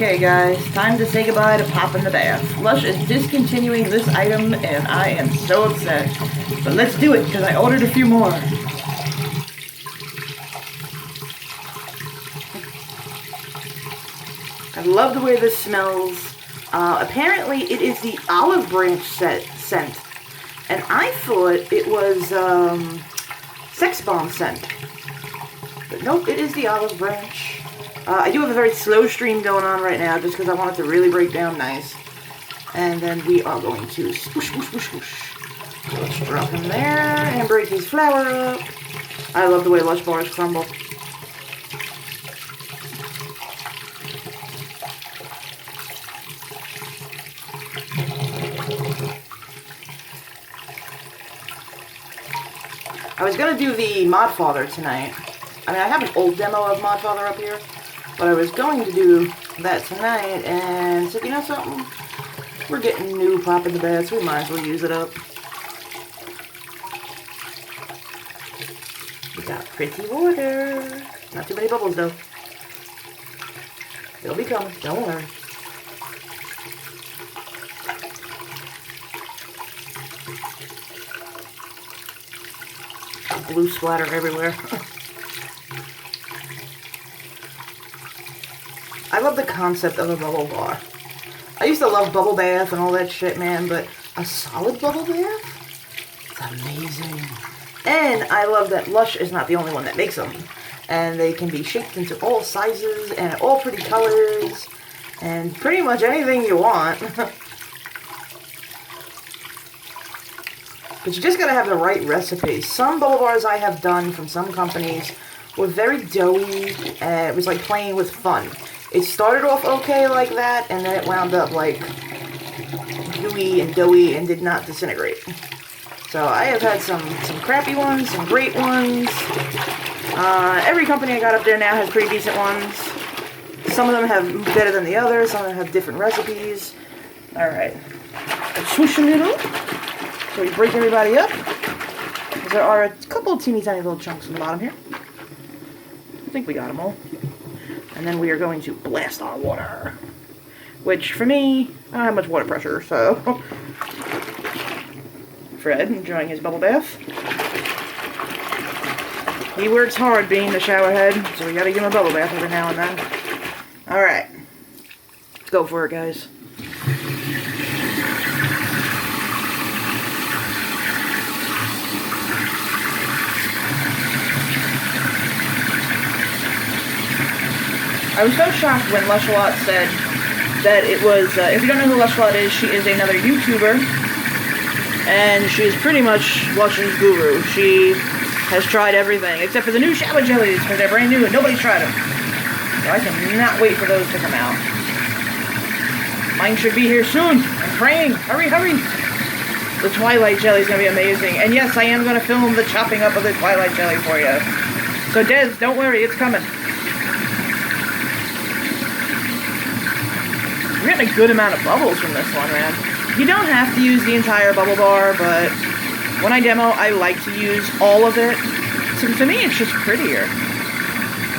Okay guys, time to say goodbye to popping the bath. Lush is discontinuing this item and I am so upset. But let's do it because I ordered a few more. I love the way this smells. Apparently it is the olive branch scent. And I thought it was Hex-bomb scent. But nope, it is the olive branch. I do have a very slow stream going on right now just because I want it to really break down nice. And then we are going to swoosh, swoosh, swoosh, swoosh. So let's drop him there and break his flour up. I love the way Lush bars crumble. I was going to do the Modfather tonight. I mean, I have an old demo of Modfather up here, but I was going to do that tonight, and said, you know something? We're getting new pop in the baths. We might as well use it up. We got pretty water. Not too many bubbles, though. They'll be coming. Don't worry. Blue splatter everywhere. I love the concept of a bubble bar. I used to love bubble bath and all that shit, man, but a solid bubble bath? It's amazing. And I love that Lush is not the only one that makes them. And they can be shaped into all sizes and all pretty colors and pretty much anything you want. But you just gotta have the right recipe. Some bubble bars I have done from some companies were very doughy, and it was like playing with fun. It started off okay like that, and then it wound up like gooey and doughy and did not disintegrate. So I have had some crappy ones, some great ones. Every company I got up there now has pretty decent ones. Some of them have better than the others, some of them have different recipes. Alright. Swoosh a little. So we break everybody up. There are a couple of teeny tiny little chunks on the bottom here. I think we got them all. And then we are going to blast our water. Which, for me, I don't have much water pressure, so... Fred, enjoying his bubble bath. He works hard being the shower head, so we gotta give him a bubble bath every now and then. Alright. Let's go for it, guys. I was so shocked when Lush said that it was, if you don't know who Lush is, she is another YouTuber, and she's pretty much Lush's guru. She has tried everything, except for the new shower jellies, because they're brand new and nobody's tried them. So I cannot wait for those to come out. Mine should be here soon. I'm praying. Hurry, hurry. The Twilight jelly is going to be amazing. And yes, I am going to film the chopping up of the Twilight jelly for you. So Des, don't worry, it's coming. We're getting a good amount of bubbles from this one, man. You don't have to use the entire bubble bar, but when I demo, I like to use all of it. So to me, it's just prettier.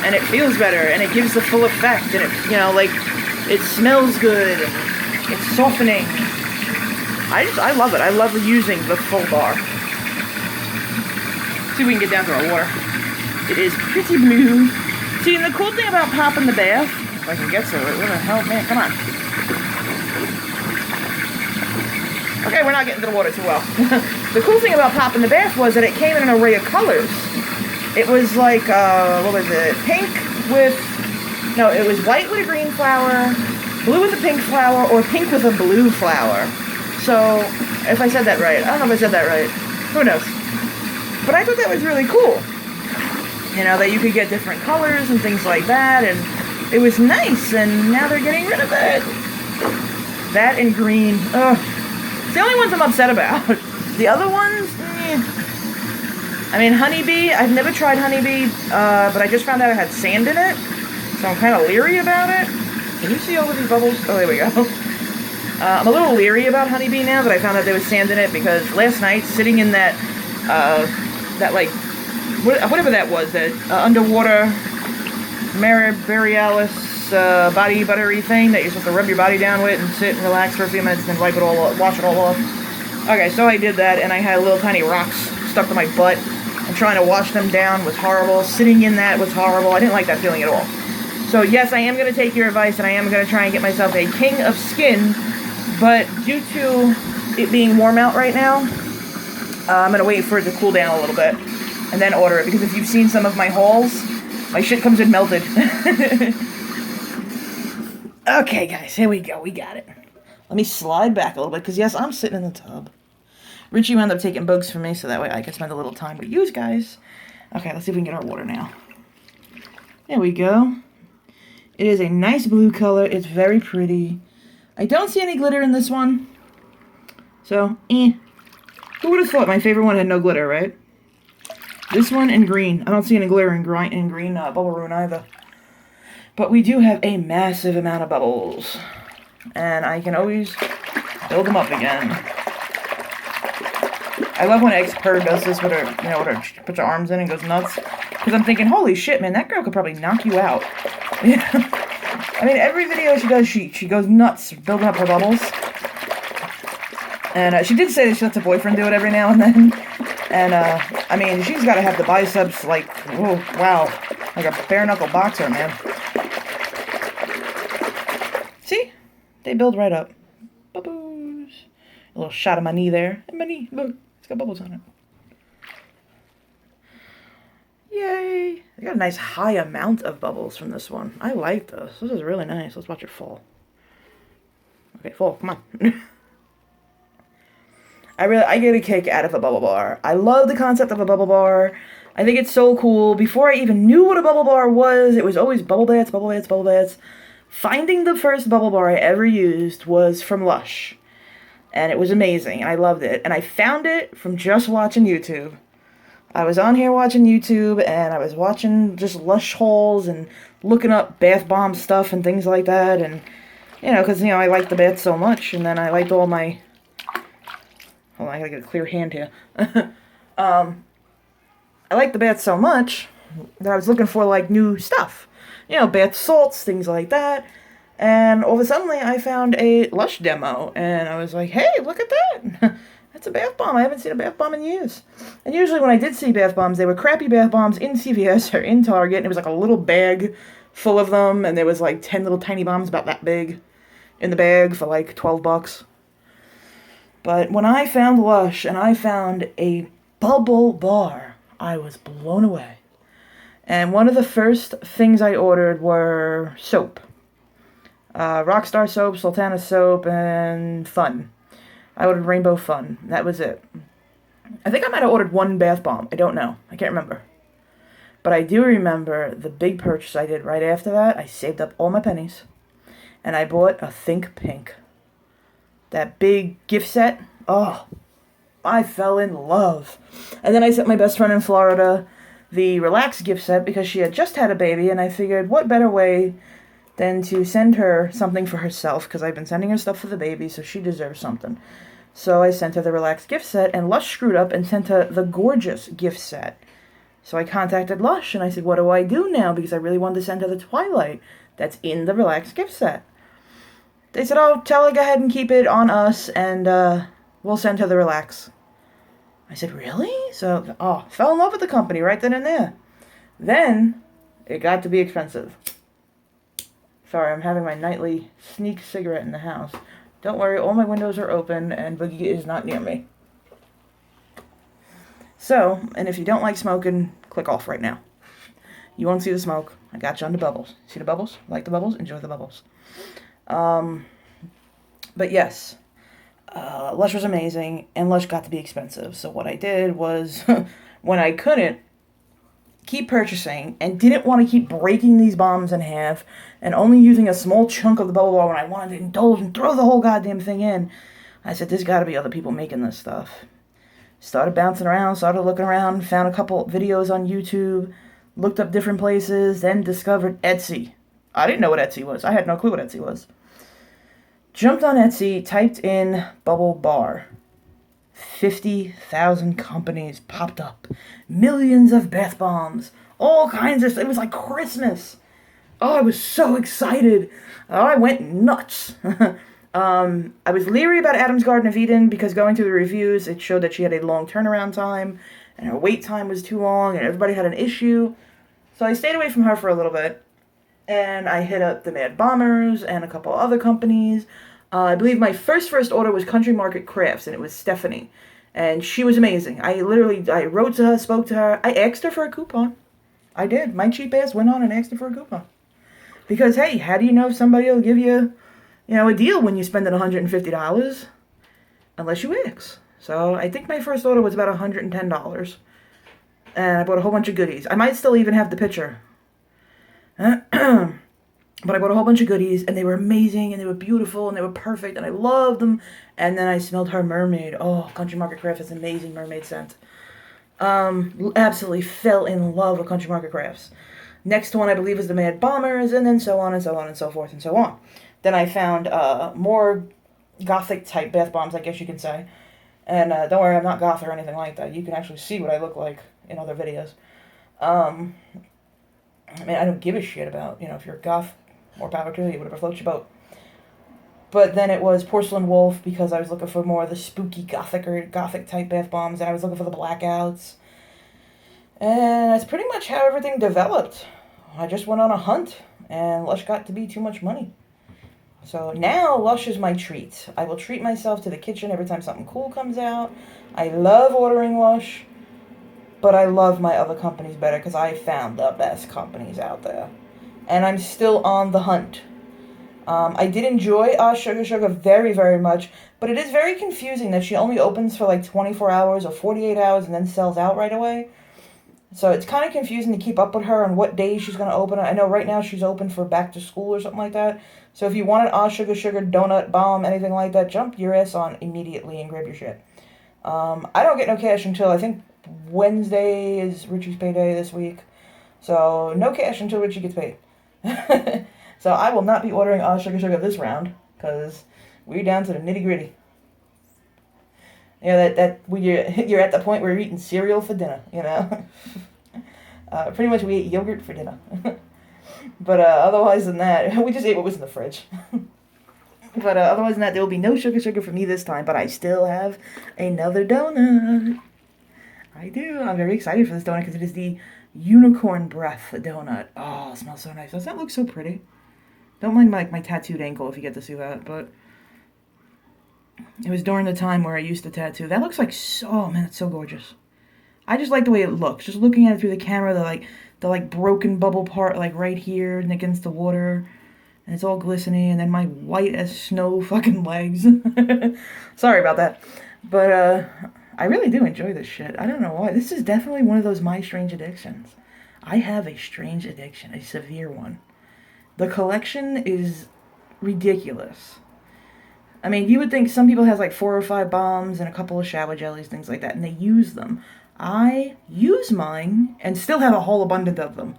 And it feels better, and it gives the full effect, and it, you know, like, it smells good, and it's softening. I love it. I love using the full bar. Let's see if we can get down to our water. It is pretty blue. See, and the cool thing about popping the bath, if I can get to it, where the hell, man, come on. Okay, we're not getting to the water too well. The cool thing about popping the bath was that it came in an array of colors. It was like, what was it? Pink with, no, it was white with a green flower, blue with a pink flower, or pink with a blue flower. So, if I said that right. I don't know if I said that right. Who knows? But I thought that was really cool. You know, that you could get different colors and things like that, and it was nice, and now they're getting rid of it. That and green. Ugh. It's the only ones I'm upset about. The other ones, I mean, honeybee, I've never tried honeybee, but I just found out it had sand in it, so I'm kind of leery about it. Can you see all of these bubbles? Oh, there we go. I'm a little leery about honeybee now that I found out there was sand in it, because last night, sitting in that, like, whatever that was, that underwater Borealis body buttery thing that you're supposed to rub your body down with and sit and relax for a few minutes and then wipe it all off, wash it all off. Okay, so I did that, and I had little tiny rocks stuck to my butt, and trying to wash them down was horrible. Sitting in that was horrible. I didn't like that feeling at all. So yes, I am going to take your advice, and I am going to try and get myself a king of skin, but due to it being warm out right now, I'm going to wait for it to cool down a little bit, and then order it, because if you've seen some of my hauls, my shit comes in melted. Okay, guys, here we go. We got it. Let me slide back a little bit, because yes, I'm sitting in the tub. Richie wound up taking bugs for me, so that way I can spend a little time with you guys. Okay, let's see if we can get our water now. There we go. It is a nice blue color. It's very pretty. I don't see any glitter in this one. So, Who would have thought my favorite one had no glitter, right? This one and green. I don't see any glitter in green Bubble Rune either. But we do have a massive amount of bubbles. And I can always build them up again. I love when X-Purr does this with her, you know, with her, puts her arms in and goes nuts. Because I'm thinking, holy shit, man, that girl could probably knock you out. I mean, every video she does, she goes nuts building up her bubbles. And she did say that she lets her boyfriend do it every now and then. And, I mean, she's got to have the biceps like, oh, wow, like a bare-knuckle boxer, man. See? They build right up. Bubbles. A little shot of my knee there. And my knee, look, it's got bubbles on it. Yay! I got a nice high amount of bubbles from this one. I like this. This is really nice. Let's watch it fall. Okay, fall. Come on. I get a kick out of a bubble bar. I love the concept of a bubble bar. I think it's so cool. Before I even knew what a bubble bar was, it was always bubble baths, bubble baths, bubble baths. Finding the first bubble bar I ever used was from Lush. And it was amazing, and I loved it. And I found it from just watching YouTube. I was on here watching YouTube, and I was watching just Lush hauls and looking up bath bomb stuff and things like that. And, you know, because, you know, I liked the bath so much, and then I liked all my... Hold on, I gotta get a clear hand here. I liked the bath so much that I was looking for, like, new stuff. You know, bath salts, things like that. And all of a sudden, I found a Lush demo, and I was like, hey, look at that! That's a bath bomb. I haven't seen a bath bomb in years. And usually when I did see bath bombs, they were crappy bath bombs in CVS or in Target, and it was like a little bag full of them, and there was like 10 little tiny bombs about that big in the bag for like $12. But when I found Lush and I found a bubble bar, I was blown away. And one of the first things I ordered were soap. Rockstar soap, Sultana soap, and Fun. I ordered Rainbow Fun. That was it. I think I might have ordered one bath bomb. I don't know. I can't remember. But I do remember the big purchase I did right after that. I saved up all my pennies. And I bought a Think Pink. That big gift set. Oh, I fell in love. And then I sent my best friend in Florida the Relax gift set because she had just had a baby. And I figured, what better way than to send her something for herself, because I've been sending her stuff for the baby, so she deserves something. So I sent her the Relax gift set, and Lush screwed up and sent her the Gorgeous gift set. So I contacted Lush, and I said, what do I do now? Because I really wanted to send her the Twilight that's in the Relax gift set. They said, oh, tell her go ahead and keep it on us, and we'll send her the Relax. I said, really? So, fell in love with the company right then and there. Then, it got to be expensive. Sorry, I'm having my nightly sneak cigarette in the house. Don't worry, all my windows are open, and Boogie is not near me. So, and if you don't like smoking, click off right now. You won't see the smoke. I got you on the bubbles. See the bubbles? Like the bubbles? Enjoy the bubbles. But yes, Lush was amazing, and Lush got to be expensive. So what I did was, when I couldn't keep purchasing and didn't want to keep breaking these bombs in half and only using a small chunk of the bubble bar when I wanted to indulge and throw the whole goddamn thing in, I said, there's got to be other people making this stuff. Started bouncing around, started looking around, found a couple videos on YouTube, looked up different places, then discovered Etsy. I didn't know what Etsy was. I had no clue what Etsy was. Jumped on Etsy, typed in bubble bar. 50,000 companies popped up. Millions of bath bombs. All kinds of stuff. It was like Christmas. Oh, I was so excited. Oh, I went nuts. I was leery about Adam's Garden of Eden because going through the reviews, it showed that she had a long turnaround time and her wait time was too long and everybody had an issue. So I stayed away from her for a little bit and I hit up the Mad Bombers and a couple other companies. I believe my first order was Country Market Crafts and it was Stephanie. And she was amazing. I wrote to her, spoke to her. I asked her for a coupon. I did. My cheap ass went on and asked her for a coupon. Because, hey, how do you know if somebody will give you, a deal when you spend $150? Unless you ask. So I think my first order was about $110. And I bought a whole bunch of goodies. I might still even have the picture. But I bought a whole bunch of goodies, and they were amazing, and they were beautiful, and they were perfect, and I loved them. And then I smelled her mermaid. Oh, Country Market Crafts has amazing mermaid scent. Absolutely fell in love with Country Market Crafts. Next one, I believe, is the Mad Bombers, and then so on and so on and so forth and so on. Then I found more gothic-type bath bombs, I guess you can say. And don't worry, I'm not goth or anything like that. You can actually see what I look like in other videos. I mean, I don't give a shit about, if you're goth, more power to you, whatever floats your boat. But then it was Porcelain Wolf, because I was looking for more of the spooky gothic-type bath bombs, and I was looking for the blackouts. And that's pretty much how everything developed. I just went on a hunt, and Lush got to be too much money. So now Lush is my treat. I will treat myself to the kitchen every time something cool comes out. I love ordering Lush, but I love my other companies better because I found the best companies out there. And I'm still on the hunt. I did enjoy Sugar Sugar very, very much, but it is very confusing that she only opens for like 24 hours or 48 hours and then sells out right away. So it's kind of confusing to keep up with her on what days she's going to open. I know right now she's open for back to school or something like that. So if you want an Sugar Sugar, donut, bomb, anything like that, jump your ass on immediately and grab your shit. I don't get no cash until, I think, Wednesday is Richie's payday this week. So no cash until Richie gets paid. So I will not be ordering Sugar Sugar this round, because we're down to the nitty gritty. That when you're at the point where you're eating cereal for dinner, Pretty much we ate yogurt for dinner. But otherwise than that, we just ate what was in the fridge. But otherwise than that, there will be no Sugar Sugar for me this time, but I still have another donut. I do. I'm very excited for this donut because it is the Unicorn Breath donut. Oh, it smells so nice. Does that look so pretty? Don't mind my tattooed ankle if you get to see that, but it was during the time where I used to tattoo. That looks like oh man, it's so gorgeous. I just like the way it looks. Just looking at it through the camera, the broken bubble part like right here and against the water. And it's all glistening, and then my white as snow fucking legs. Sorry about that. But I really do enjoy this shit. I don't know why. This is definitely one of those my strange addictions. I have a strange addiction, a severe one. The collection is ridiculous. I mean, you would think some people have like 4 or 5 bombs and a couple of shower jellies, things like that, and they use them. I use mine and still have a whole abundance of them.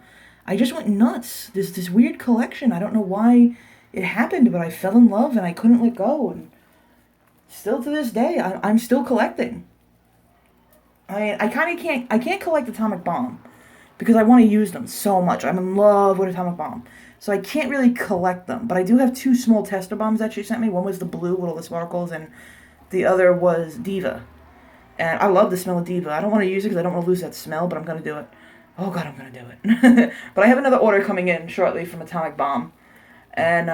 I just went nuts. This weird collection. I don't know why it happened, but I fell in love and I couldn't let go. And still to this day, I'm still collecting. I can't collect Atomic Bomb because I want to use them so much. I'm in love with Atomic Bomb. So I can't really collect them. But I do have 2 small tester bombs that she sent me. One was the blue with all the sparkles, and the other was Diva. And I love the smell of Diva. I don't want to use it because I don't want to lose that smell, but I'm going to do it. Oh god, I'm going to do it. But I have another order coming in shortly from Atomic Bomb. And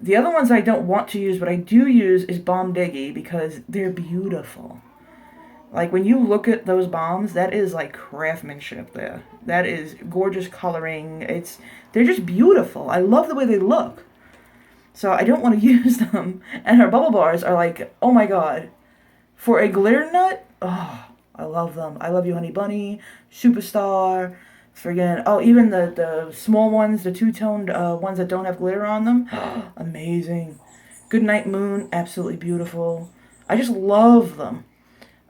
the other ones I don't want to use, but I do use, is Bomb Diggy because they're beautiful. Like, when you look at those bombs, that is, like, craftsmanship there. That is gorgeous coloring. They're just beautiful. I love the way they look. So I don't want to use them. And her bubble bars are like, oh my god. For a glitter nut, oh, I love them. I love you, Honey Bunny, Superstar, even the small ones, the 2-toned ones that don't have glitter on them. Amazing. Goodnight Moon, absolutely beautiful. I just love them.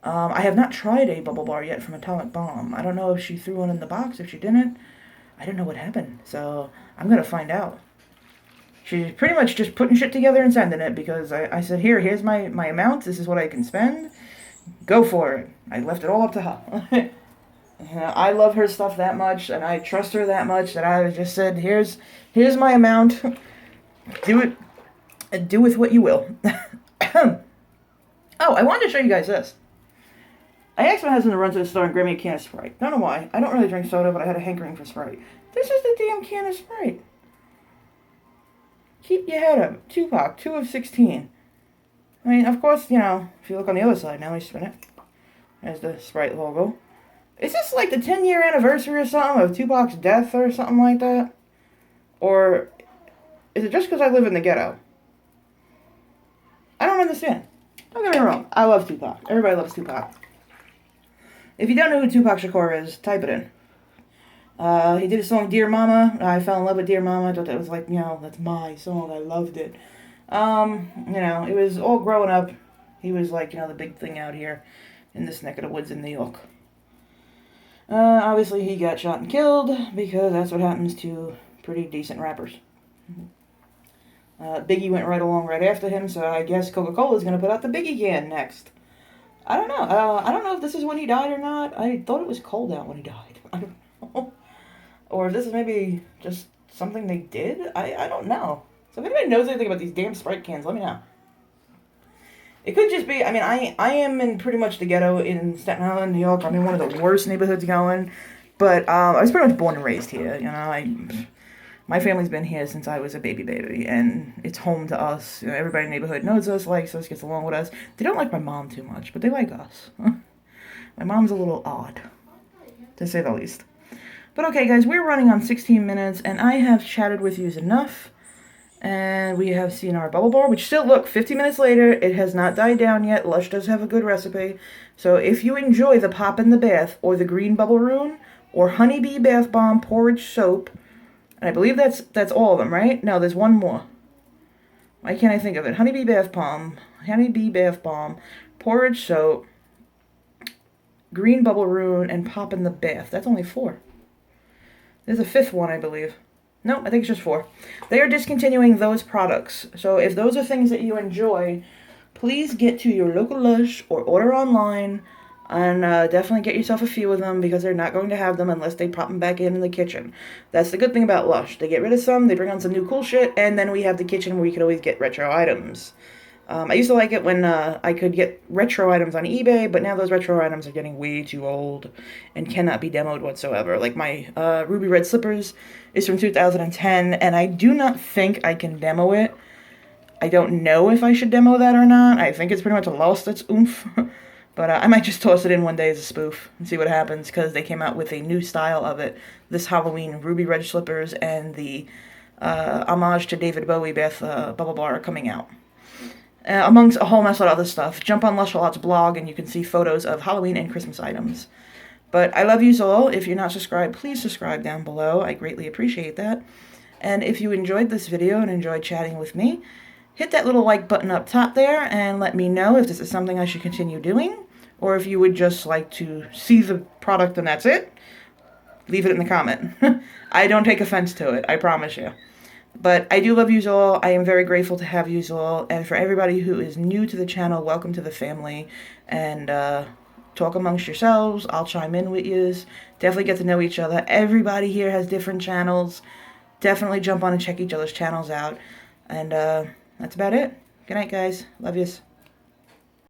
I have not tried a bubble bar yet from Atomic Bomb. I don't know if she threw one in the box. If she didn't, I don't know what happened. So I'm going to find out. She's pretty much just putting shit together and sending it because I said, here's my amount. This is what I can spend. Go for it. I left it all up to her. I love her stuff that much, and I trust her that much that I just said, here's my amount. Do with what you will. Oh, I wanted to show you guys this. I asked my husband to run to the store and grab me a can of Sprite. Don't know why. I don't really drink soda, but I had a hankering for Sprite. This is the damn can of Sprite. Keep your head up. Tupac, 2 of 16. I mean, of course, you know, if you look on the other side now, we spin it. There's the Sprite logo. Is this like the 10-year anniversary or something of Tupac's death or something like that? Or is it just because I live in the ghetto? I don't understand. Don't get me wrong. I love Tupac. Everybody loves Tupac. If you don't know who Tupac Shakur is, type it in. He did a song, Dear Mama. I fell in love with Dear Mama. I thought that was like, you know, that's my song. I loved it. You know, it was all growing up. He was like, you know, the big thing out here in this neck of the woods in New York. Obviously he got shot and killed because that's what happens to pretty decent rappers. Biggie went right along right after him, so I guess Coca-Cola is going to put out the Biggie can next. I don't know. I don't know if this is when he died or not. I thought it was cold out when he died. I don't know. Or if this is maybe just something they did. I don't know. So if anybody knows anything about these damn Sprite cans, let me know. It could just be, I mean, I am in pretty much the ghetto in Staten Island, New York. I'm in one of the worst neighborhoods going. But I was pretty much born and raised here, you know. My family's been here since I was a baby, and it's home to us. You know, everybody in the neighborhood knows us, likes us, gets along with us. They don't like my mom too much, but they like us. My mom's a little odd, to say the least. But okay, guys, we're running on 16 minutes, and I have chatted with you enough. And we have seen our bubble bar, which still, look, 50 minutes later, it has not died down yet. Lush does have a good recipe. So if you enjoy the pop in the bath, or the green bubble rune, or honeybee bath bomb porridge soap, and I believe that's all of them, right? No, there's one more. Why can't I think of it? Honeybee bath bomb, porridge soap, green bubble rune, and pop in the bath. That's only 4. There's a 5th one, I believe. No, I think it's just 4. They are discontinuing those products. So if those are things that you enjoy, please get to your local Lush or order online. And definitely get yourself a few of them because they're not going to have them unless they pop them back in the kitchen. That's the good thing about Lush. They get rid of some, they bring on some new cool shit, and then we have the kitchen where you can always get retro items. I used to like it when I could get retro items on eBay, but now those retro items are getting way too old and cannot be demoed whatsoever. Like my ruby red slippers is from 2010, and I do not think I can demo it. I don't know if I should demo that or not. I think it's pretty much lost its oomph. But I might just toss it in one day as a spoof and see what happens, because they came out with a new style of it this Halloween. Ruby red slippers and the homage to David Bowie bath bubble bar are coming out. Amongst a whole mess of other stuff. Jump on Lush Lot's blog and you can see photos of Halloween and Christmas items. But I love you all. If you're not subscribed, please subscribe down below. I greatly appreciate that. And if you enjoyed this video and enjoyed chatting with me, hit that little like button up top there and let me know if this is something I should continue doing. Or if you would just like to see the product and that's it, leave it in the comment. I don't take offense to it, I promise you. But I do love you all. I am very grateful to have you all. And for everybody who is new to the channel, welcome to the family. And talk amongst yourselves. I'll chime in with yous. Definitely get to know each other. Everybody here has different channels. Definitely jump on and check each other's channels out. And that's about it. Good night, guys. Love yous.